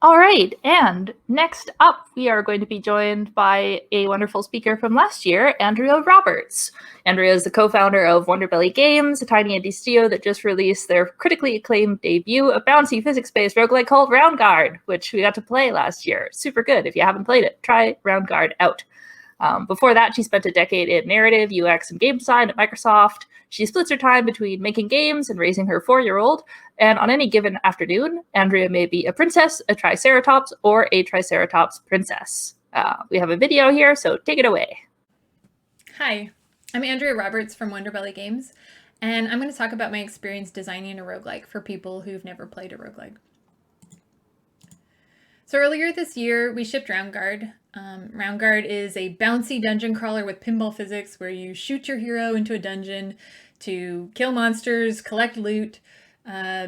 All right, and next up, we are going to be joined by a wonderful speaker from last year, Andrea Roberts. Andrea is the co-founder of Wonderbelly Games, a tiny indie studio that just released their critically acclaimed debut, a bouncy physics-based roguelike called Roundguard, which we got to play last year. Super good. If you haven't played it, try Roundguard out. Before that, she spent a decade in narrative, UX, and game design at Microsoft. She splits her time between making games and raising her 4-year-old, and on any given afternoon, Andrea may be a princess, a triceratops, or a triceratops-princess. We have a video here, so take it away. Hi, I'm Andrea Roberts from Wonderbelly Games, and I'm going to talk about my experience designing a roguelike for people who've never played a roguelike. So earlier this year, we shipped Roundguard. Roundguard is a bouncy dungeon crawler with pinball physics where you shoot your hero into a dungeon to kill monsters, collect loot,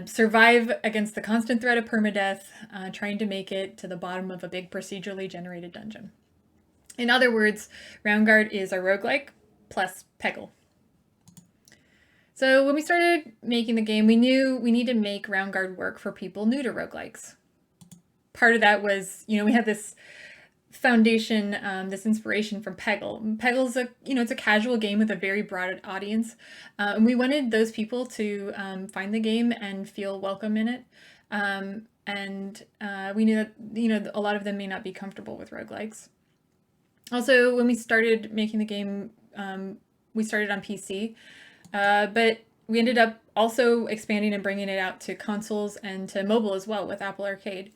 survive against the constant threat of permadeath, trying to make it to the bottom of a big procedurally generated dungeon. In other words, Roundguard is a roguelike plus Peggle. So when we started making the game, we knew we need to make Roundguard work for people new to roguelikes. Part of that was, we had this foundation, this inspiration from Peggle. Peggle's it's a casual game with a very broad audience, and we wanted those people to find the game and feel welcome in it. And we knew that a lot of them may not be comfortable with roguelikes. Also, when we started making the game, we started on PC, but we ended up also expanding and bringing it out to consoles and to mobile as well with Apple Arcade.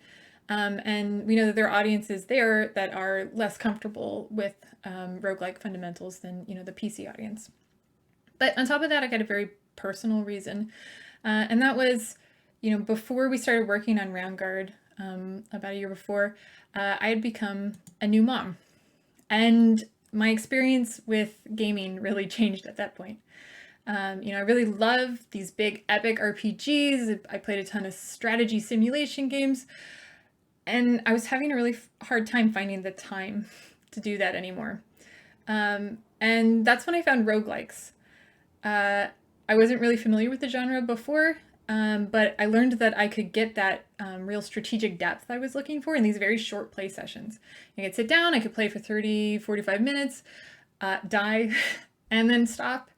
And we know that there are audiences there that are less comfortable with roguelike fundamentals than the PC audience. But on top of that, I got a very personal reason, and that was, before we started working on Roundguard, about a year before, I had become a new mom. And my experience with gaming really changed at that point. I really love these big epic RPGs. I played a ton of strategy simulation games, and I was having a really hard time finding the time to do that anymore. And that's when I found roguelikes. I wasn't really familiar with the genre before, but I learned that I could get that real strategic depth I was looking for in these very short play sessions. I could sit down, I could play for 30, 45 minutes, die, and then stop.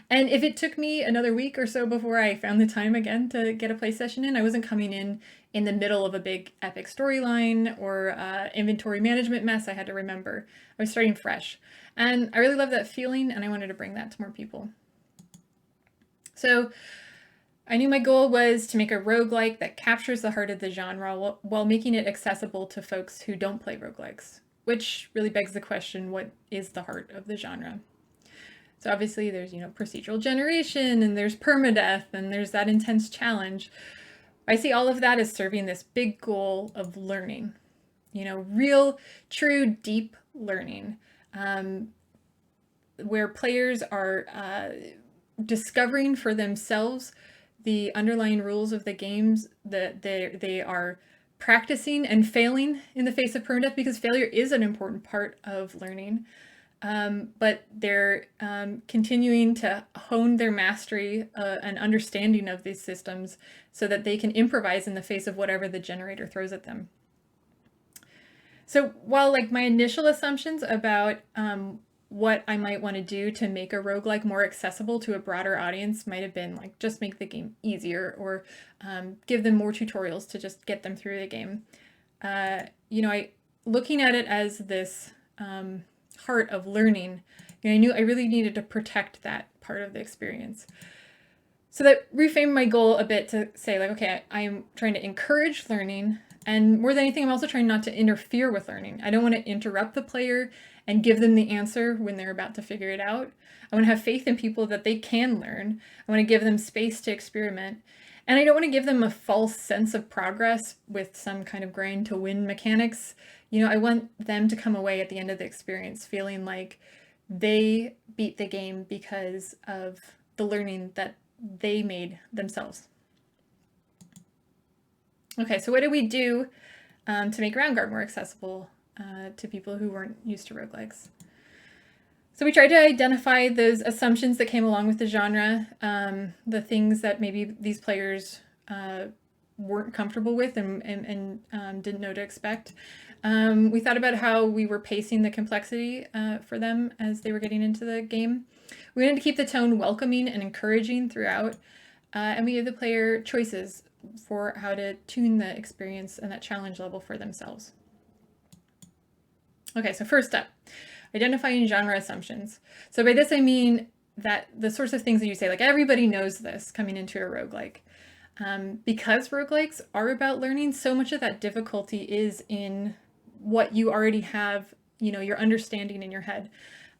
And if it took me another week or so before I found the time again to get a play session in, I wasn't coming in the middle of a big epic storyline or inventory management mess I had to remember. I was starting fresh. And I really love that feeling, and I wanted to bring that to more people. So I knew my goal was to make a roguelike that captures the heart of the genre while making it accessible to folks who don't play roguelikes, which really begs the question, what is the heart of the genre? So obviously there's, procedural generation, and there's permadeath, and there's that intense challenge. I see all of that as serving this big goal of learning, real, true, deep learning, where players are discovering for themselves the underlying rules of the games, that they are practicing and failing in the face of permadeath, because failure is an important part of learning. But they're continuing to hone their mastery and understanding of these systems so that they can improvise in the face of whatever the generator throws at them. So while my initial assumptions about what I might want to do to make a roguelike more accessible to a broader audience might have been just make the game easier, or give them more tutorials to just get them through the game. Looking at it as this heart of learning, I knew I really needed to protect that part of the experience. So that reframed my goal a bit to say, okay, I'm trying to encourage learning, and more than anything, I'm also trying not to interfere with learning. I don't want to interrupt the player and give them the answer when they're about to figure it out. I want to have faith in people that they can learn. I want to give them space to experiment. And I don't want to give them a false sense of progress with some kind of grind to win mechanics. I want them to come away at the end of the experience feeling like they beat the game because of the learning that they made themselves. Okay, so what did we do to make Roundguard more accessible to people who weren't used to roguelikes? So we tried to identify those assumptions that came along with the genre, the things that maybe these players weren't comfortable with and didn't know to expect. We thought about how we were pacing the complexity for them as they were getting into the game. We wanted to keep the tone welcoming and encouraging throughout, and we gave the player choices for how to tune the experience and that challenge level for themselves. Okay, so first up, identifying genre assumptions. So by this I mean that the sorts of things that you say, like everybody knows this coming into a roguelike. Because roguelikes are about learning, so much of that difficulty is in what you already have, your understanding in your head.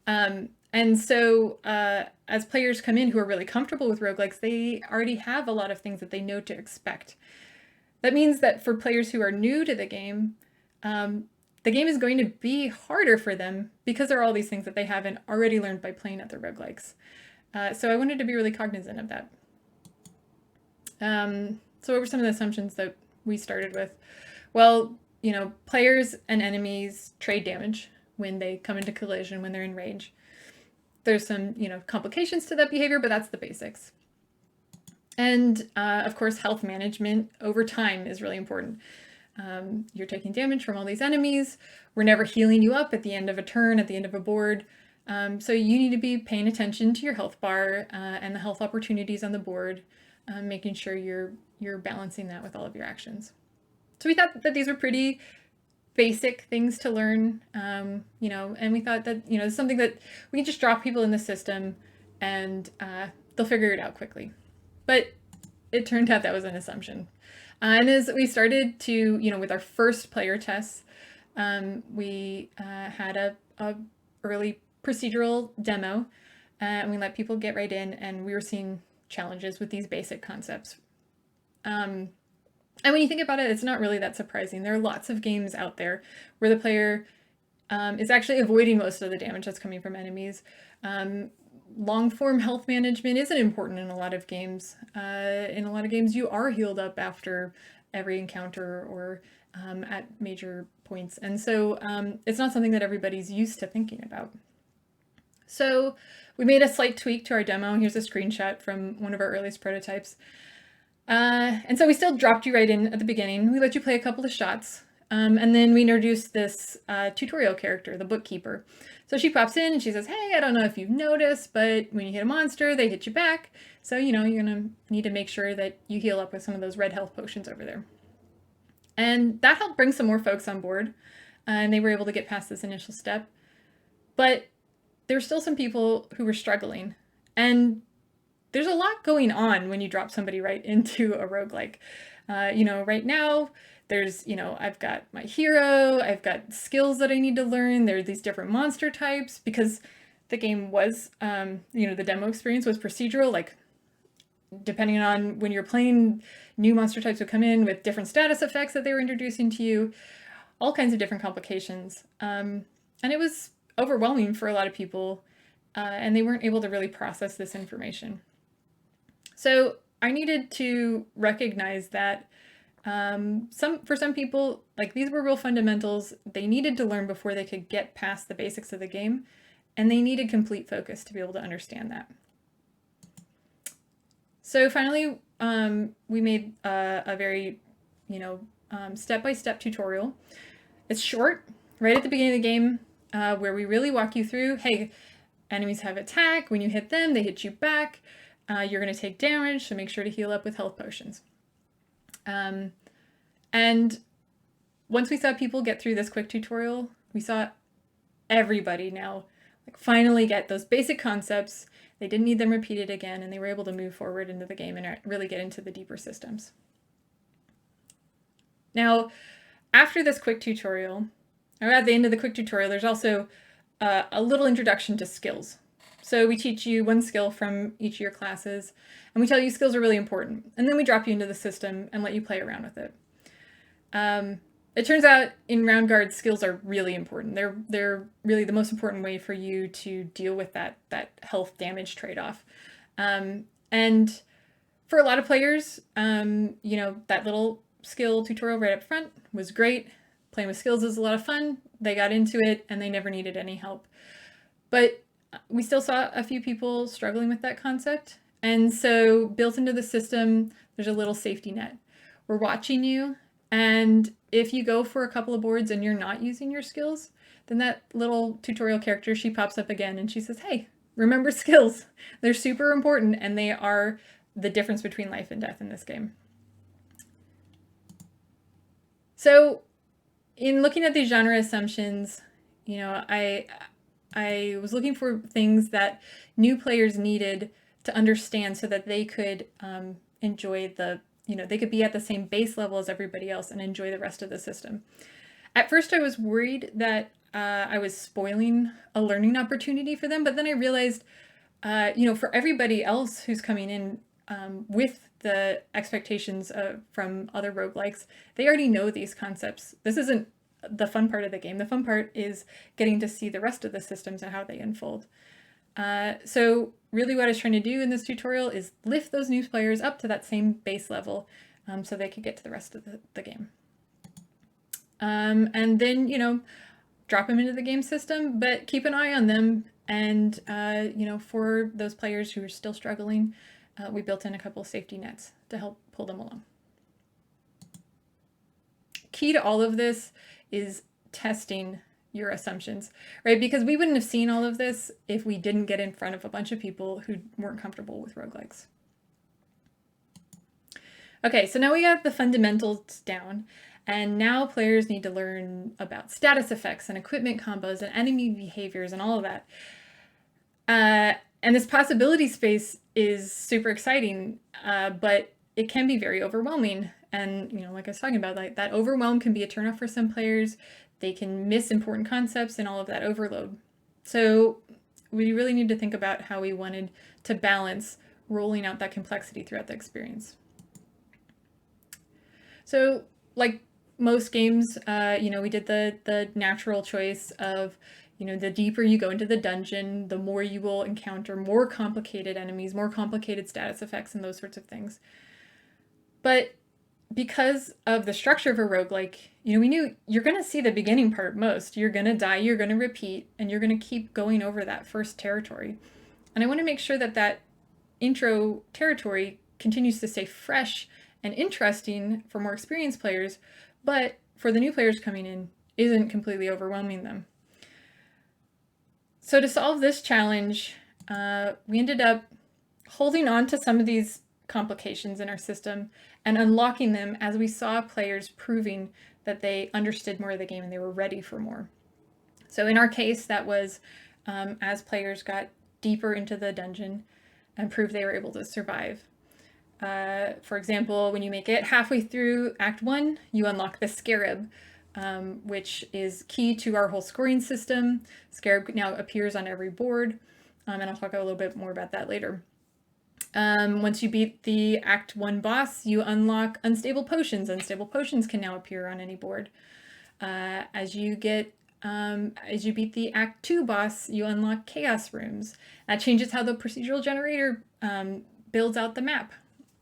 And so as players come in who are really comfortable with roguelikes, they already have a lot of things that they know to expect. That means that for players who are new to the game is going to be harder for them because there are all these things that they haven't already learned by playing other roguelikes. So I wanted to be really cognizant of that. So what were some of the assumptions that we started with? Well, players and enemies trade damage when they come into collision, when they're in rage. There's some, complications to that behavior, but that's the basics. And of course, health management over time is really important. You're taking damage from all these enemies. We're never healing you up at the end of a turn, at the end of a board. So you need to be paying attention to your health bar and the health opportunities on the board, making sure you're balancing that with all of your actions. So we thought that these were pretty basic things to learn, and we thought that, it's something that we can just drop people in the system and they'll figure it out quickly. But it turned out that was an assumption. And as we started to, with our first player tests, we had a early procedural demo, and we let people get right in, and we were seeing challenges with these basic concepts. And when you think about it, it's not really that surprising. There are lots of games out there where the player is actually avoiding most of the damage that's coming from enemies. Long-form health management isn't important in a lot of games. In a lot of games, you are healed up after every encounter or at major points. And so it's not something that everybody's used to thinking about. So we made a slight tweak to our demo. Here's a screenshot from one of our earliest prototypes. And so we still dropped you right in at the beginning. We let you play a couple of shots. And then we introduced this tutorial character, the bookkeeper. So she pops in and she says, hey, I don't know if you've noticed, but when you hit a monster, they hit you back. So, you're going to need to make sure that you heal up with some of those red health potions over there. And that helped bring some more folks on board. And they were able to get past this initial step. But there were still some people who were struggling. And there's a lot going on when you drop somebody right into a roguelike. Right now, there's, I've got my hero, I've got skills that I need to learn. There are these different monster types because the game was, the demo experience was procedural. Like, depending on when you're playing, new monster types would come in with different status effects that they were introducing to you, all kinds of different complications. And it was overwhelming for a lot of people, and they weren't able to really process this information. So I needed to recognize that for some people, like, these were real fundamentals. They needed to learn before they could get past the basics of the game, and they needed complete focus to be able to understand that. So finally, we made a very, step-by-step tutorial. It's short, right at the beginning of the game, where we really walk you through, hey, enemies have attack. When you hit them, they hit you back. You're going to take damage, so make sure to heal up with health potions. And once we saw people get through this quick tutorial, we saw everybody now finally get those basic concepts. They didn't need them repeated again, and they were able to move forward into the game and really get into the deeper systems. Now, after this quick tutorial, or at the end of the quick tutorial, there's also a little introduction to skills. So we teach you one skill from each of your classes, and we tell you skills are really important. And then we drop you into the system and let you play around with it. It turns out in Roundguard, skills are really important. They're really the most important way for you to deal with that health damage trade-off. And for a lot of players, that little skill tutorial right up front was great. Playing with skills is a lot of fun. They got into it and they never needed any help. But we still saw a few people struggling with that concept. And so built into the system, there's a little safety net We're watching you, and if you go for a couple of boards and you're not using your skills, then that little tutorial character, she pops up again and she says, hey, remember skills. They're super important, and they are the difference between life and death in this game. So in looking at these genre assumptions, you know, I was looking for things that new players needed to understand so that they could enjoy the, you know, they could be at the same base level as everybody else and enjoy the rest of the system. At first I was worried that I was spoiling a learning opportunity for them, but then I realized, you know, for everybody else who's coming in with the expectations from other roguelikes, they already know these concepts. This isn't the fun part of the game. The fun part is getting to see the rest of the systems and how they unfold. So really what I was trying to do in this tutorial is lift those new players up to that same base level so they could get to the rest of the game. And then, you know, drop them into the game system, but keep an eye on them. And, you know, for those players who are still struggling, we built in a couple of safety nets to help pull them along. Key to all of this is testing your assumptions, right? Because we wouldn't have seen all of this if we didn't get in front of a bunch of people who weren't comfortable with roguelikes. Okay, so now we got the fundamentals down, and now players need to learn about status effects and equipment combos and enemy behaviors and all of that. And this possibility space is super exciting, but it can be very overwhelming. And, you know, like I was talking about, like that overwhelm can be a turnoff for some players. They can miss important concepts and all of that overload. So we really need to think about how we wanted to balance rolling out that complexity throughout the experience. So like most games, you know, we did the natural choice of, you know, the deeper you go into the dungeon, the more you will encounter more complicated enemies, more complicated status effects, and those sorts of things. But because of the structure of a roguelike, you know, we knew you're going to see the beginning part most. You're going to die, you're going to repeat, and you're going to keep going over that first territory. And I want to make sure that that intro territory continues to stay fresh and interesting for more experienced players, but for the new players coming in, isn't completely overwhelming them. So to solve this challenge, we ended up holding on to some of these complications in our system and unlocking them as we saw players proving that they understood more of the game and they were ready for more. So in our case, that was as players got deeper into the dungeon and proved they were able to survive. For example, when you make it halfway through Act 1, you unlock the Scarab, which is key to our whole scoring system. Scarab now appears on every board, and I'll talk a little bit more about that later. Once you beat the Act 1 boss, you unlock Unstable Potions. Unstable Potions can now appear on any board. As you beat the Act 2 boss, you unlock Chaos Rooms. That changes how the procedural generator builds out the map.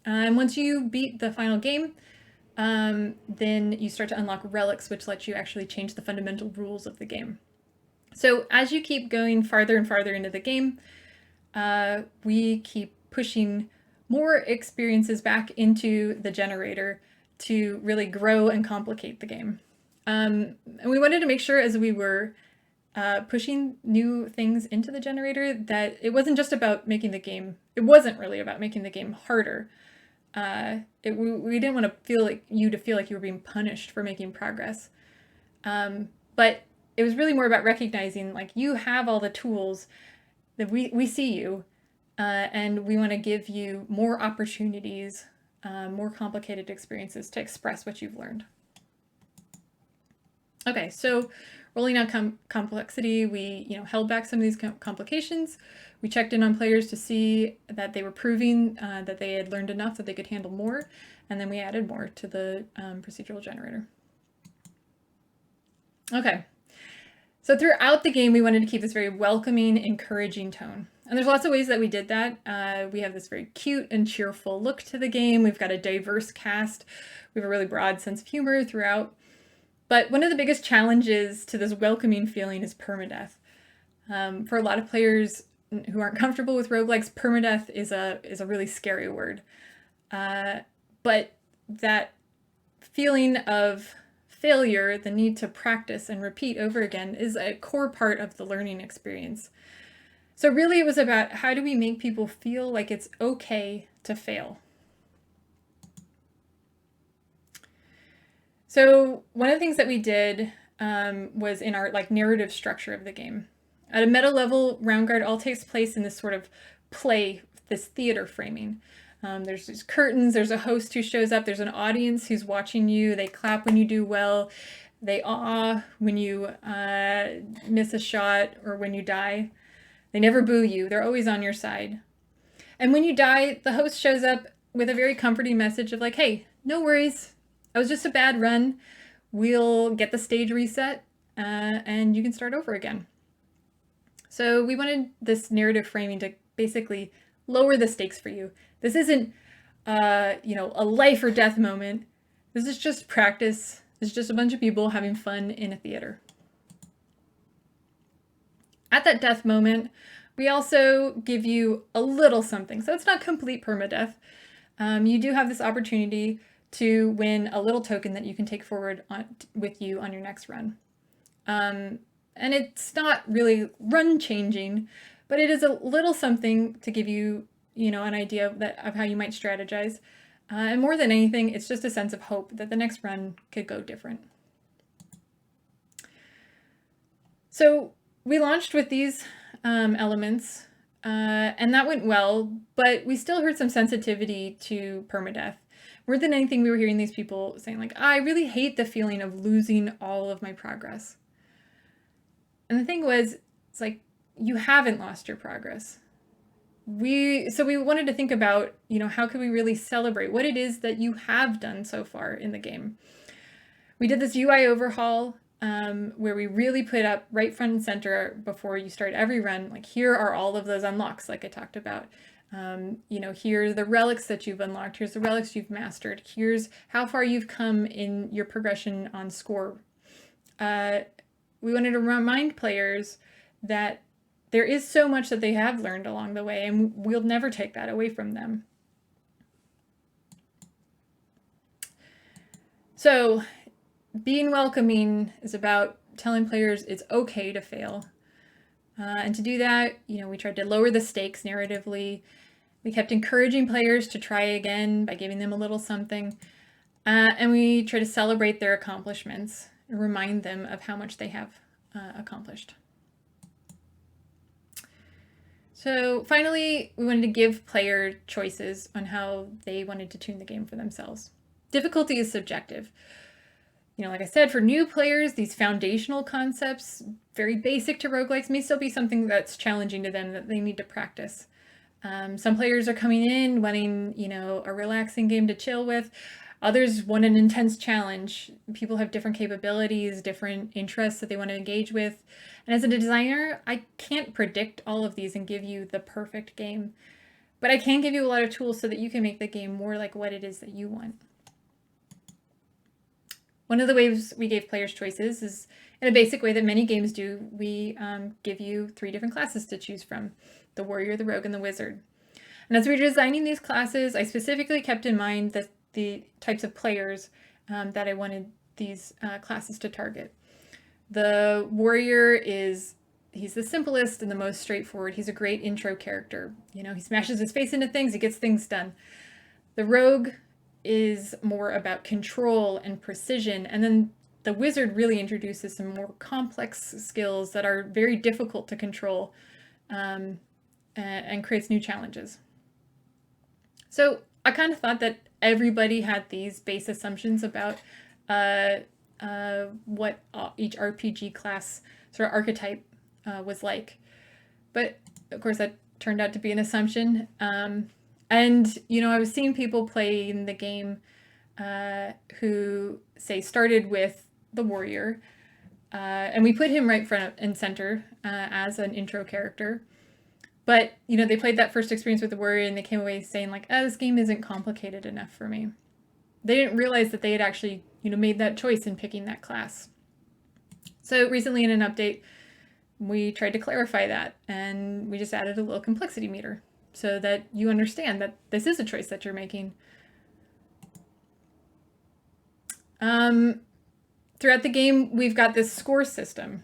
And once you beat the final game, then you start to unlock relics, which lets you actually change the fundamental rules of the game. So as you keep going farther and farther into the game, we keep pushing more experiences back into the generator to really grow and complicate the game. And we wanted to make sure as we were pushing new things into the generator that it wasn't just about making the game, it wasn't really about making the game harder. We didn't want to feel like you were being punished for making progress. But it was really more about recognizing like you have all the tools that we see you, and we want to give you more opportunities, more complicated experiences to express what you've learned. Okay, so rolling out complexity, we held back some of these complications. We checked in on players to see that they were proving that they had learned enough that they could handle more, and then we added more to the procedural generator. Okay, so throughout the game, we wanted to keep this very welcoming, encouraging tone. And there's lots of ways that we did that. We have this very cute and cheerful look to the game. We've got a diverse cast. We have a really broad sense of humor throughout. But one of the biggest challenges to this welcoming feeling is permadeath. For a lot of players who aren't comfortable with roguelikes, permadeath is a really scary word. But that feeling of failure, the need to practice and repeat over again, is a core part of the learning experience. So really it was about how do we make people feel like it's okay to fail. So one of the things that we did was in our narrative structure of the game. At a meta level, Roundguard all takes place in this sort of play, this theater framing. There's these curtains, there's a host who shows up, there's an audience who's watching you, they clap when you do well, they awe when you miss a shot or when you die. They never boo you, they're always on your side. And when you die, the host shows up with a very comforting message of like, hey, no worries, it was just a bad run. We'll get the stage reset and you can start over again. So we wanted this narrative framing to basically lower the stakes for you. This isn't, a life or death moment. This is just practice. It's just a bunch of people having fun in a theater. At that death moment, we also give you a little something. So it's not complete permadeath. You do have this opportunity to win a little token that you can take forward with you on your next run. And it's not really run changing, but it is a little something to give you, an idea of how you might strategize. And more than anything, it's just a sense of hope that the next run could go different. So we launched with these elements, and that went well, but we still heard some sensitivity to permadeath. More than anything, we were hearing these people saying like, I really hate the feeling of losing all of my progress. And the thing was, it's like, you haven't lost your progress. So we wanted to think about, how can we really celebrate what it is that you have done so far in the game. We did this UI overhaul where we really put up right front and center before you start every run, like here are all of those unlocks like I talked about. Here are the relics that you've unlocked. Here's the relics you've mastered. Here's how far you've come in your progression on score. We wanted to remind players that there is so much that they have learned along the way, and we'll never take that away from them. So being welcoming is about telling players it's okay to fail. And to do that, we tried to lower the stakes narratively. We kept encouraging players to try again by giving them a little something. And we try to celebrate their accomplishments and remind them of how much they have accomplished. So finally, we wanted to give player choices on how they wanted to tune the game for themselves. Difficulty is subjective. Like I said, for new players, these foundational concepts, very basic to roguelikes, may still be something that's challenging to them that they need to practice. Some players are coming in wanting, a relaxing game to chill with. Others want an intense challenge. People have different capabilities, different interests that they want to engage with. And as a designer, I can't predict all of these and give you the perfect game. But I can give you a lot of tools so that you can make the game more like what it is that you want. One of the ways we gave players choices is in a basic way that many games do. We give you 3 different classes to choose from: the warrior, the rogue, and the wizard. And as we were designing these classes, I specifically kept in mind the types of players that I wanted these classes to target. The warrior he's the simplest and the most straightforward. He's a great intro character. He smashes his face into things, he gets things done. The rogue is more about control and precision, and then the wizard really introduces some more complex skills that are very difficult to control and creates new challenges. So I kind of thought that everybody had these base assumptions about what each RPG class sort of archetype was like. But of course that turned out to be an assumption. And, I was seeing people playing the game who, say, started with the warrior, and we put him right front and center as an intro character. But, they played that first experience with the warrior and they came away saying like, this game isn't complicated enough for me. They didn't realize that they had actually, made that choice in picking that class. So recently in an update, we tried to clarify that, and we just added a little complexity meter so that you understand that this is a choice that you're making. Throughout the game, we've got this score system.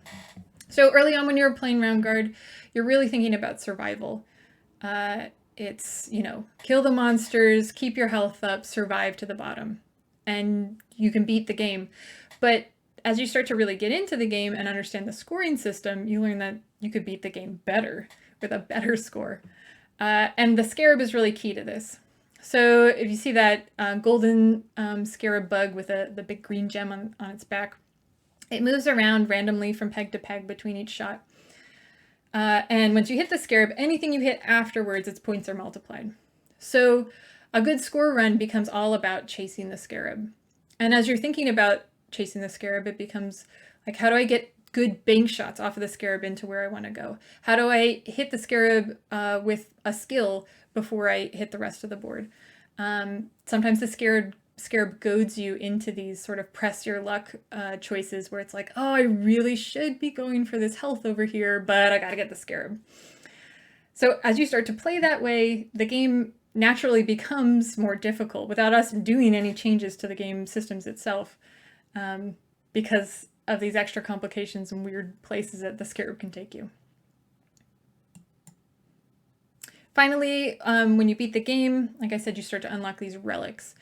So early on when you're playing Roundguard, you're really thinking about survival. It's, kill the monsters, keep your health up, survive to the bottom, and you can beat the game. But as you start to really get into the game and understand the scoring system, you learn that you could beat the game better with a better score. And the scarab is really key to this. So if you see that golden scarab bug with the big green gem on its back, it moves around randomly from peg to peg between each shot. And once you hit the scarab, anything you hit afterwards, its points are multiplied. So a good score run becomes all about chasing the scarab. And as you're thinking about chasing the scarab, it becomes like, how do I get good bank shots off of the scarab into where I want to go? How do I hit the scarab with a skill before I hit the rest of the board? Sometimes the scarab goads you into these sort of press your luck choices where it's like, oh, I really should be going for this health over here, but I gotta get the scarab. So as you start to play that way, the game naturally becomes more difficult without us doing any changes to the game systems itself, because of these extra complications and weird places that the scarab can take you. Finally, when you beat the game, like I said, you start to unlock these relics.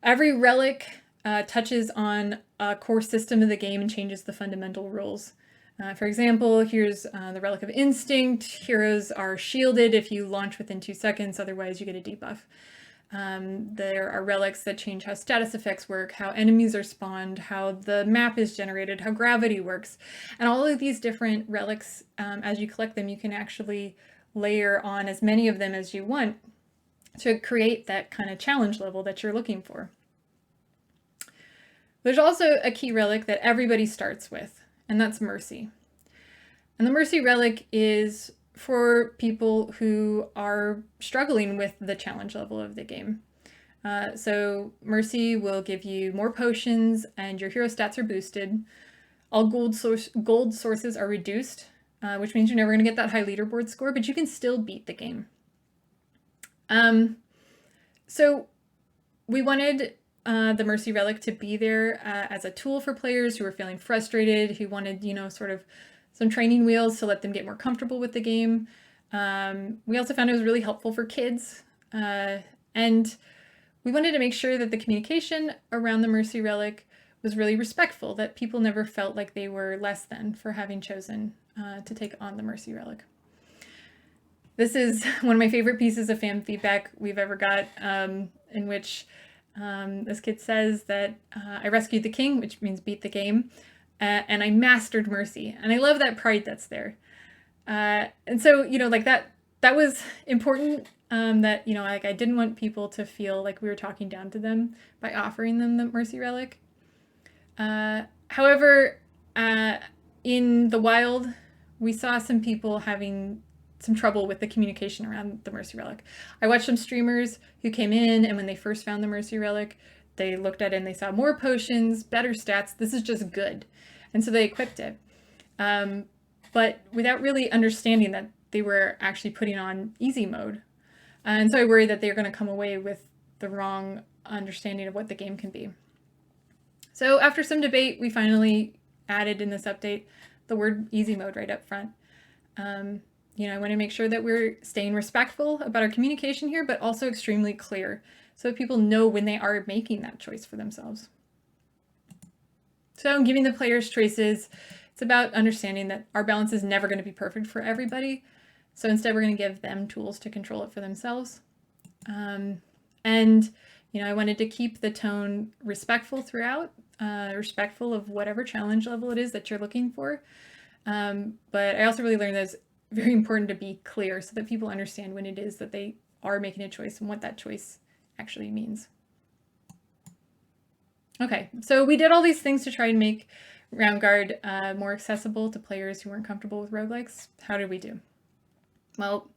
Every relic touches on a core system of the game and changes the fundamental rules. For example, here's the Relic of Instinct. Heroes are shielded if you launch within 2 seconds, otherwise you get a debuff. There are relics that change how status effects work, how enemies are spawned, how the map is generated, how gravity works. And all of these different relics, as you collect them, you can actually layer on as many of them as you want to create that kind of challenge level that you're looking for. There's also a key relic that everybody starts with, and that's Mercy. And the Mercy relic is for people who are struggling with the challenge level of the game. So Mercy will give you more potions and your hero stats are boosted. All gold sources are reduced, which means you're never going to get that high leaderboard score, but you can still beat the game. So we wanted the Mercy Relic to be there as a tool for players who were feeling frustrated, who wanted, sort of some training wheels to let them get more comfortable with the game. We also found it was really helpful for kids. And we wanted to make sure that the communication around the Mercy Relic was really respectful, that people never felt like they were less than for having chosen to take on the Mercy Relic. This is one of my favorite pieces of fan feedback we've ever got, in which this kid says that I rescued the king, which means beat the game, and I mastered Mercy. And I love that pride that's there. And so, like that was important, that, like I didn't want people to feel like we were talking down to them by offering them the Mercy Relic. However, in the wild, we saw some people having some trouble with the communication around the Mercy Relic. I watched some streamers who came in, and when they first found the Mercy Relic, they looked at it and they saw more potions, better stats. This is just good. And so they equipped it. But without really understanding that they were actually putting on easy mode. And so I worried that they were going to come away with the wrong understanding of what the game can be. So after some debate, we finally added in this update the word easy mode right up front. I want to make sure that we're staying respectful about our communication here, but also extremely clear so that people know when they are making that choice for themselves. So giving the players choices, it's about understanding that our balance is never going to be perfect for everybody. So instead, we're going to give them tools to control it for themselves. I wanted to keep the tone respectful throughout, respectful of whatever challenge level it is that you're looking for. But I also really learned that it's very important to be clear so that people understand when it is that they are making a choice and what that choice actually means. Okay, so we did all these things to try and make Roundguard more accessible to players who weren't comfortable with roguelikes. How did we do? Well,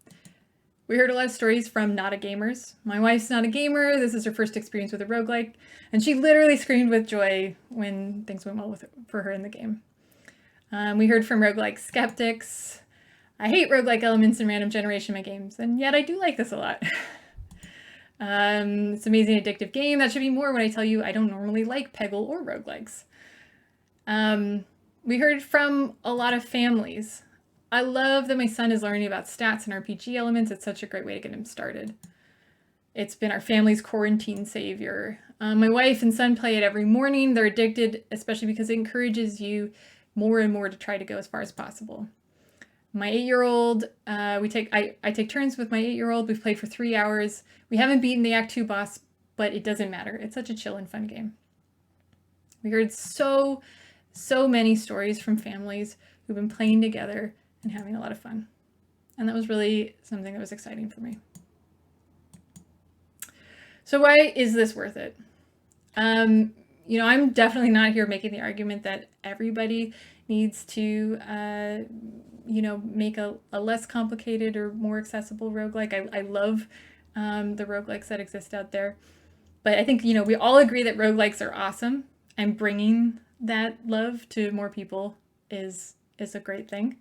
we heard a lot of stories from not-a-gamers. My wife's not a gamer. This is her first experience with a roguelike, and she literally screamed with joy when things went well for her in the game. We heard from roguelike skeptics. I hate roguelike elements and random generation in my games, and yet I do like this a lot. It's an amazing addictive game. That should be more when I tell you I don't normally like Peggle or roguelikes. We heard from a lot of families. I love that my son is learning about stats and RPG elements. It's such a great way to get him started. It's been our family's quarantine savior. My wife and son play it every morning. They're addicted, especially because it encourages you more and more to try to go as far as possible. My 8-year-old, I take turns with my 8-year-old. We've played for 3 hours. We haven't beaten the Act 2 boss, but it doesn't matter. It's such a chill and fun game. We heard so many stories from families who've been playing together and having a lot of fun. And that was really something that was exciting for me. So why is this worth it? You know, I'm definitely not here making the argument that everybody needs to, you know, make a less complicated or more accessible roguelike. I love the roguelikes that exist out there. But I think, you know, we all agree that roguelikes are awesome, and bringing that love to more people is a great thing.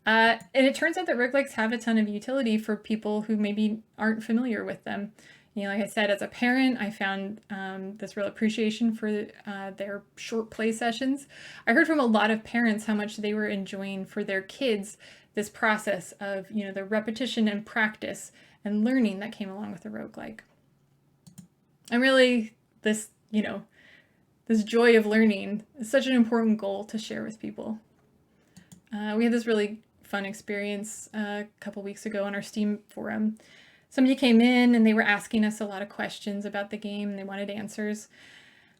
And it turns out that roguelikes have a ton of utility for people who maybe aren't familiar with them. You know, like I said, as a parent, I found this real appreciation for their short play sessions. I heard from a lot of parents how much they were enjoying for their kids this process of, you know, the repetition and practice and learning that came along with the roguelike. And really, this, you know, this joy of learning is such an important goal to share with people. We had this really fun experience a couple weeks ago on our Steam forum. Somebody came in and they were asking us a lot of questions about the game and they wanted answers.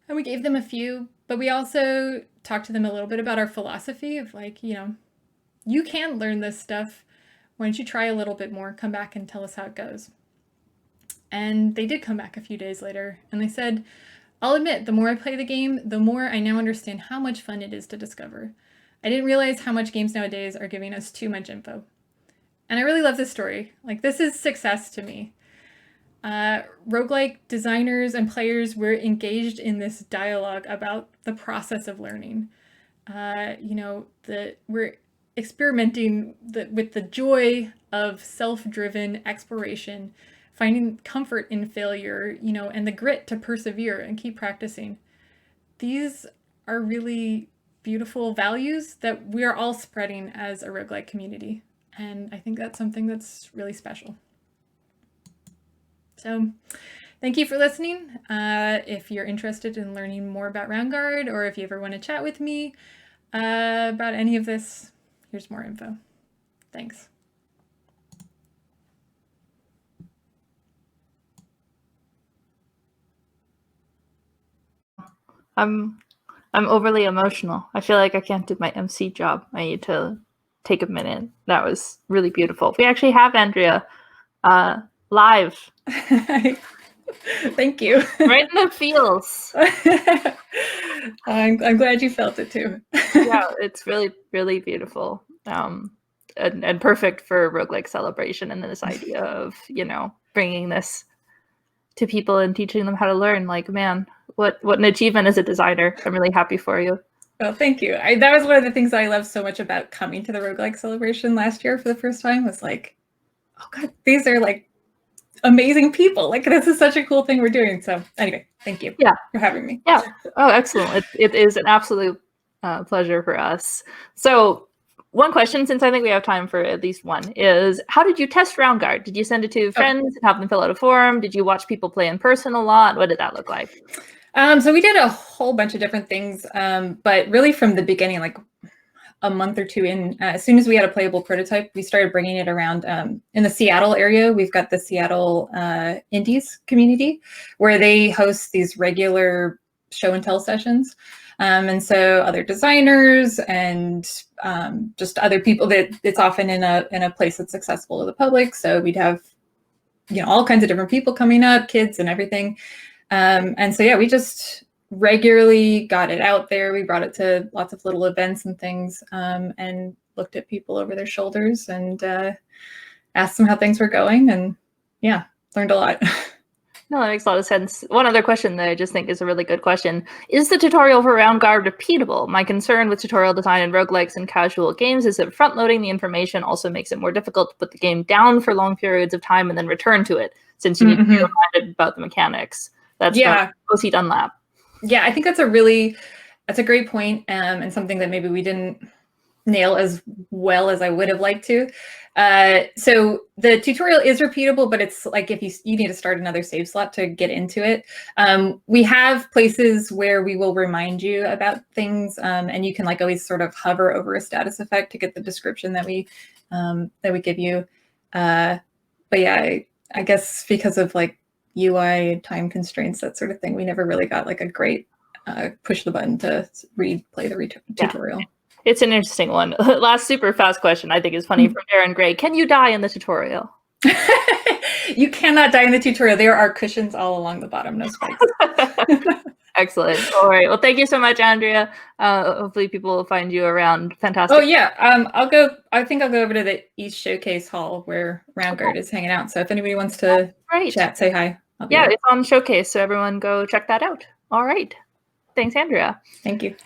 And we gave them a few, but we also talked to them a little bit about our philosophy of like, you know, you can learn this stuff. Why don't you try a little bit more, come back and tell us how it goes. And they did come back a few days later and they said, I'll admit, the more I play the game, the more I now understand how much fun it is to discover. I didn't realize how much games nowadays are giving us too much info. And I really love this story. Like, this is success to me. Roguelike designers and players were engaged in this dialogue about the process of learning. You know, we're experimenting with the joy of self-driven exploration, finding comfort in failure, you know, and the grit to persevere and keep practicing. These are really beautiful values that we are all spreading as a roguelike community. And I think that's something that's really special. So thank you for listening. If you're interested in learning more about Roundguard, or if you ever want to chat with me about any of this, here's more info. Thanks. I'm overly emotional. I feel like I can't do my MC job. I need to take a minute. That was really beautiful. We actually have Andrea live. Thank you. Right in the feels. I'm glad you felt it too. Yeah, it's really, really beautiful. And perfect for Roguelike Celebration, and this idea of, you know, bringing this to people and teaching them how to learn. Like, man, what an achievement as a designer. I'm really happy for you. Well, thank you. That was one of the things I loved so much about coming to the Roguelike Celebration last year for the first time, was like, oh God, these are like amazing people. Like, this is such a cool thing we're doing. So anyway, thank you for having me. Yeah. Oh, excellent. It is an absolute pleasure for us. So one question, since I think we have time for at least one, is how did you test Roundguard? Did you send it to friends and have them fill out a form? Did you watch people play in person a lot? What did that look like? So we did a whole bunch of different things, but really from the beginning, like a month or two in, as soon as we had a playable prototype, we started bringing it around. In the Seattle area, we've got the Seattle Indies community, where they host these regular show and tell sessions. And so other designers and just other people, that it's often in a place that's accessible to the public. So we'd have, you know, all kinds of different people coming up, kids and everything. And so, yeah, we just regularly got it out there. We brought it to lots of little events and things, and looked at people over their shoulders and asked them how things were going. And yeah, learned a lot. No, that makes a lot of sense. One other question that I just think is a really good question. Is the tutorial for Roundguard repeatable? My concern with tutorial design in roguelikes and casual games is that front-loading the information also makes it more difficult to put the game down for long periods of time and then return to it. since you need to be reminded about the mechanics. That's from OC Dunlap. Yeah, I think that's a great point, and something that maybe we didn't nail as well as I would have liked to. So the tutorial is repeatable, but it's like if you need to start another save slot to get into it. We have places where we will remind you about things, and you can like always sort of hover over a status effect to get the description that we give you. But yeah, I guess because of like UI time constraints, that sort of thing, we never really got like a great push the button to play the tutorial. It's an interesting one. Last super fast question I think is funny from Aaron Gray. Can you die in the tutorial? You cannot die in the tutorial. There are cushions all along the bottom, no spikes. Excellent. All right. Well, thank you so much, Andrea. Hopefully people will find you around. Fantastic. Oh yeah. I think I'll go over to the East Showcase Hall where Roundguard is hanging out. So if anybody wants to chat, say hi. Yeah, it's on Showcase, so everyone go check that out. All right. Thanks, Andrea. Thank you.